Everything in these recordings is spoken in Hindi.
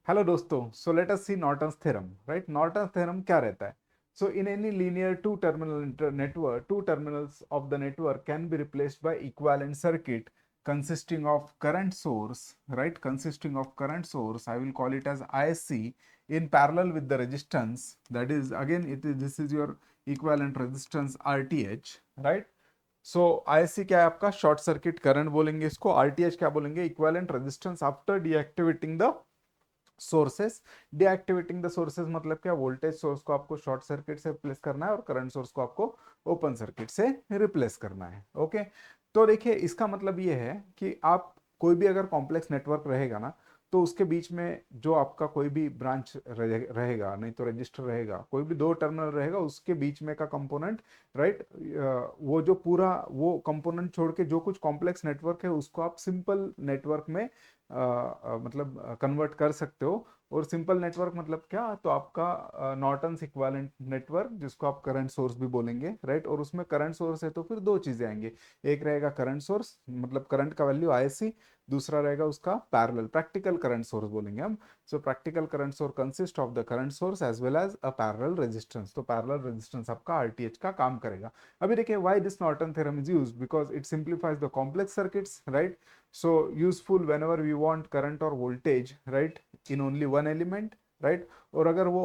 हेलो दोस्तों, so let us see Norton's theorem, right. Norton's theorem क्या रहता है? So in any linear two terminal network, two terminals of the network can be replaced by equivalent circuit consisting of current source, right, consisting of current source, I will call it as ISC, in parallel with the resistance, that is again this is your equivalent resistance RTH, right? So ISC क्या है आपका? शॉर्ट सर्किट करंट बोलेंगे इसको। RTH क्या बोलेंगे? Equivalent resistance after deactivating the sources. Deactivating the sources मतलब क्या? वोल्टेज सोर्स को आपको शॉर्ट सर्किट से रिप्लेस करना है और करंट सोर्स को आपको ओपन सर्किट से रिप्लेस करना है। ओके, तो देखिए इसका मतलब ये है कि आप कोई भी अगर कॉम्प्लेक्स नेटवर्क रहेगा ना, तो उसके बीच में जो आपका कोई भी ब्रांच रहेगा, नहीं तो रजिस्टर रहेगा, कोई भी दो टर्मिनल रहेगा, उसके बीच में का कंपोनेंट, राइट, वो जो पूरा वो कंपोनेंट छोड़ के जो कुछ कॉम्प्लेक्स नेटवर्क है उसको आप सिंपल नेटवर्क में मतलब कन्वर्ट कर सकते हो। और सिंपल नेटवर्क मतलब क्या? तो आपका नॉर्टन्स इक्विवेलेंट नेटवर्क, जिसको आप करंट सोर्स भी बोलेंगे, राइट। और उसमें करंट सोर्स है तो फिर दो चीजें आएंगे। एक रहेगा करंट सोर्स, मतलब करंट का वैल्यू ISC। दूसरा रहेगा उसका पैरेलल, प्रैक्टिकल करंट सोर्स बोलेंगे हम। So practical current source consist of the current source as well as a parallel resistance. तो पैरेलल रेजिस्टेंस आपका RTH का काम करेगा। अभी देखिए why this Norton theorem is used, because it simplifies the complex circuits, right. So useful whenever we want current or voltage, right, in only one element, right। और अगर वो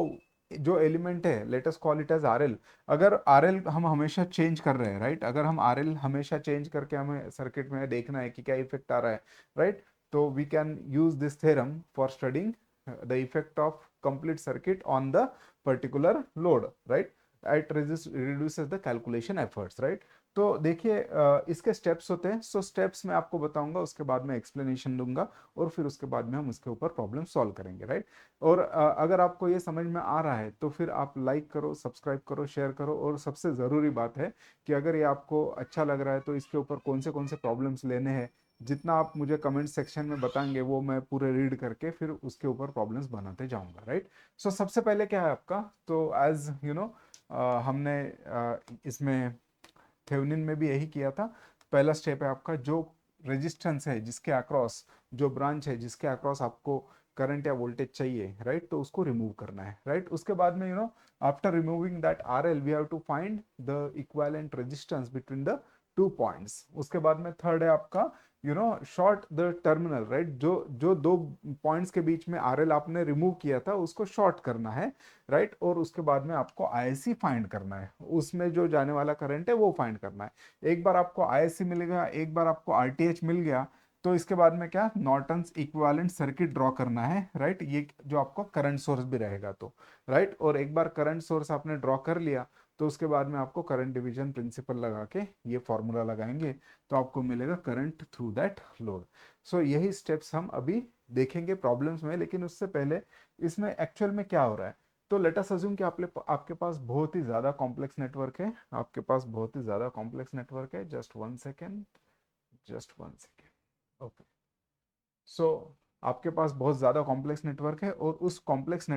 जो एलिमेंट है, let us call it as RL, अगर RL हम हमेशा चेंज कर रहे हैं, राइट, अगर हम RL हमेशा चेंज करके हमें सर्किट में देखना है कि क्या इफेक्ट आ रहा है, राइट, तो we can use this theorem for studying the effect of complete circuit on the particular load, right. It reduces the calculation efforts, right. तो देखिए इसके स्टेप्स होते हैं। सो स्टेप्स मैं आपको बताऊंगा, उसके बाद में एक्सप्लेनेशन दूंगा और फिर उसके बाद में हम उसके ऊपर प्रॉब्लम सॉल्व करेंगे, राइट। और अगर आपको ये समझ में आ रहा है तो फिर आप लाइक करो, सब्सक्राइब करो, शेयर करो। और सबसे ज़रूरी बात है कि अगर ये आपको अच्छा लग रहा है तो इसके ऊपर कौन से प्रॉब्लम्स लेने हैं, जितना आप मुझे कमेंट सेक्शन में बताएंगे वो मैं पूरे रीड करके फिर उसके ऊपर प्रॉब्लम्स बनाते जाऊंगा, राइट। सो सबसे पहले क्या है आपका? तो एज यू नो हमने इसमें थेवेनिन में भी यही किया था। पहला स्टेप है आपका, जो रेजिस्टेंस है जिसके अक्रॉस, जो ब्रांच है जिसके अक्रॉस आपको करंट या वोल्टेज चाहिए, राइट, तो उसको रिमूव करना है, राइट। उसके बाद में after removing that RL we have to find the equivalent resistance between the two points. उसके बाद में थर्ड है आपका शॉर्ट द टर्मिनल, राइट। जो जो दो पॉइंट्स के बीच में RL आपने रिमूव किया था उसको शॉर्ट करना है, राइट। और उसके बाद में आपको ISC फाइंड करना है, उसमें जो जाने वाला करंट है वो फाइंड करना है। एक बार आपको ISC मिल गया, एक बार आपको RTH मिल गया, तो इसके बाद में क्या? नॉर्टन्स इक्विवेलेंट सर्किट ड्रॉ करना है, राइट। ये जो आपको करंट सोर्स भी रहेगा तो, राइट। और एक बार करंट सोर्स आपने ड्रॉ कर लिया तो उसके बाद में आपको करंट डिवीजन प्रिंसिपल लगा के ये फॉर्मूला लगाएंगे तो आपको मिलेगा करंट थ्रू दैट लोड। सो यही स्टेप्स हम अभी देखेंगे प्रॉब्लम्स में। लेकिन उससे पहले इसमें एक्चुअल में क्या हो रहा है? तो लेट अस अज्यूम कि आपके पास बहुत ही ज़्यादा कॉम्प्लेक्स नेटवर्क है। आपके पास बहुत ही ज़्यादा कॉम्प्लेक्स नेटवर्क है। Just one second, just one second. Okay, so आपके पास बहुत ज़्यादा कॉम्प्लेक्स नेटवर्क है और उस कॉम्प्लेक्स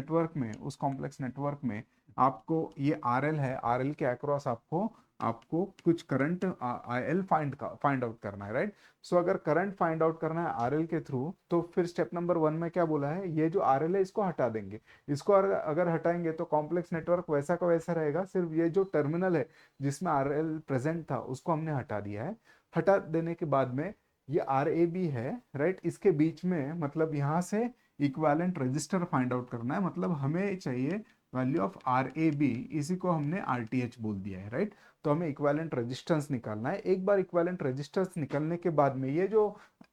नेटवर्क में आपको ये RL है, RL के अक्रॉस आपको आपको कुछ करंट IL फाइंड आउट करना है, राइट। सो अगर करंट फाइंड आउट करना है RL के थ्रू, तो फिर स्टेप नंबर 1 में क्या बोला है? ये जो RL है इसको हटा देंगे। इसको अगर हटाएंगे तो कॉम्प्लेक्स नेटवर्क वैसा का वैसा रहेगा, सिर्फ ये जो टर्मिनल है जिसमें RL प्रेजेंट था उसको हमने हटा दिया है। हटा देने के बाद में ये RAB है, राइट। इसके बीच में मतलब यहाँ से इक्विवेलेंट रेजिस्टर फाइंड आउट करना है, मतलब हमें चाहिए वैल्यू ऑफ RAB, इसी को हमने RTH बोल दिया है, राइट। तो हमें इक्विवेलेंट रेजिस्टेंस निकालना है। एक बार इक्विवेलेंट रेजिस्टेंस निकलने के बाद में ये जो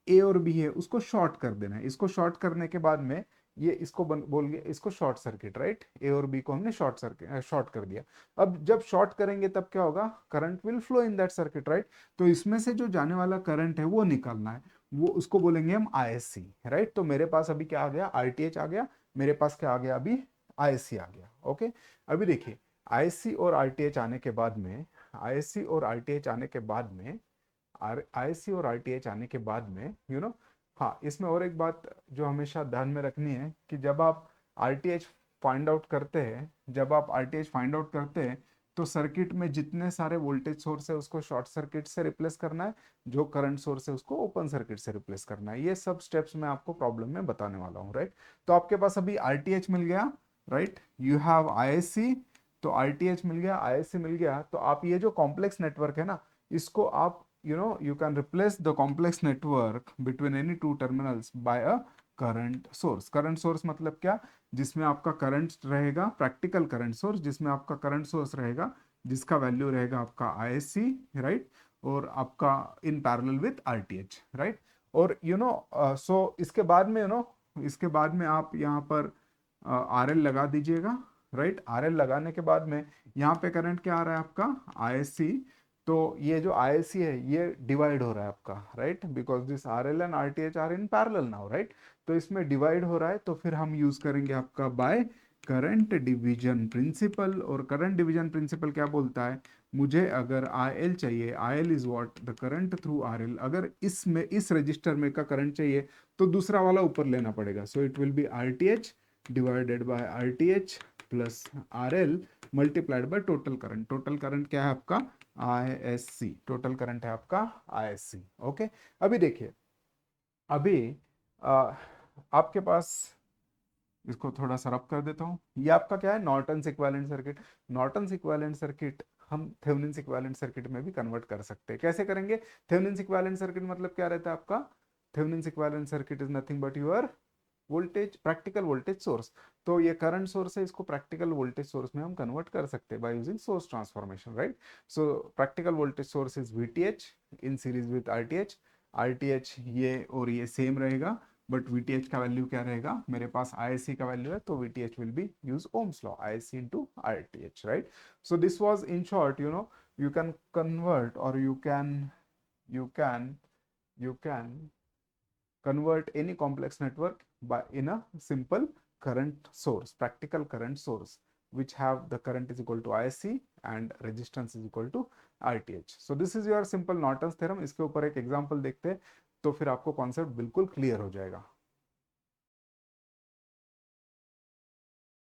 A और B है उसको शॉर्ट कर देना है। इसको शॉर्ट करने के बाद में ये इसको बोल गया इसको शॉर्ट सर्किट, राइट। A और B को हमने शॉर्ट कर दिया। अब जब शॉर्ट करेंगे तब क्या होगा? Current will flow in that circuit, right. तो इसमें से जो जाने वाला करंट है वो निकालना है, वो उसको बोलेंगे हम ISC, राइट। तो मेरे पास अभी क्या आ गया? RTH आ गया। मेरे पास क्या आ गया? अभी ISC आ गया। ओके, अभी देखिए ISC और RTH आने के बाद में, ISC और RTH आने के बाद में, ISC और RTH आने के बाद में हाँ, इसमें और एक बात जो हमेशा ध्यान में रखनी है कि जब आप RTH फाइंड आउट करते हैं, जब आप RTH फाइंड आउट करते हैं तो सर्किट में जितने सारे वोल्टेज सोर्स है उसको शॉर्ट सर्किट से रिप्लेस करना है, जो करंट सोर्स है उसको ओपन सर्किट से रिप्लेस करना है। ये सब स्टेप्स मैं आपको प्रॉब्लम में बताने वाला हूँ, राइट। तो आपके पास अभी आरटीएच मिल गया, राइट, यू हैव आईएससी, तो आरटीएच मिल गया, आईएससी मिल गया, तो आप ये जो कॉम्प्लेक्स नेटवर्क है ना, इसको आप you can replace the complex network between any two terminals by a current source. Current source मतलब क्या, जिसमें आपका करंट रहेगा, प्रैक्टिकल करंट सोर्स, जिसमें आपका करंट सोर्स रहेगा, जिसका वैल्यू रहेगा आपका आईएससी, राइट, और आपका in parallel with RTH, right. और सो इसके बाद में इसके बाद में आप यहाँ पर आरएल लगा दीजिएगा, राइट। आरएल लगाने के बाद में यहाँ पे करंट क्या आ रहा है आपका, आईएससी। तो ये जो आईएससी है ये डिवाइड हो रहा है आपका, right, because this RL and RTH are in parallel now, right. तो इसमें डिवाइड हो रहा है, तो फिर हम यूज करेंगे आपका बाय करंट डिवीजन प्रिंसिपल। और करंट डिवीजन प्रिंसिपल क्या बोलता है, मुझे अगर आईएल चाहिए, IL is what, the current through RL, अगर इसमें इस रजिस्टर में का करंट चाहिए तो दूसरा वाला ऊपर लेना पड़ेगा। So it will be RTH divided by RTH plus RL multiplied by total current. Total current क्या है आपका, आईएससी, टोटल करंट है आपका आईएससी। ओके, अभी देखिए, अभी आपके पास, इसको थोड़ा सा रब कर देता हूँ, ये आपका क्या है, Norton's equivalent circuit. Norton's equivalent circuit हम थेवेनिन्स इक्विवेलेंट सर्किट में भी कन्वर्ट कर सकते हैं। कैसे करेंगे, थेवेनिन्स इक्विवेलेंट सर्किट मतलब क्या रहता है आपका, Thevenin's equivalent circuit is nothing but your voltage, practical voltage source. तो ये करंट सोर्स है, इसको प्रैक्टिकल वोल्टेज सोर्स में हम कन्वर्ट कर सकते हैं by using source transformation, right. So practical voltage source is VTH in series with RTH. RTH ये और ये सेम रहेगा, बट वीटीएच का वैल्यू क्या रहेगा, मेरे पास आईएससी का वैल्यू है, तो VTH will be use Ohm's law, ISC into RTH, right. So this was in short, you can convert, or you can convert any complex network by in a simple current source, practical current source, which have the current is equal to ISC and resistance is equal to RTH. So this is your simple Norton's theorem. इसके ऊपर एक एग्जांपल देखते हैं तो फिर आपको कॉन्सेप्ट बिल्कुल क्लियर हो जाएगा।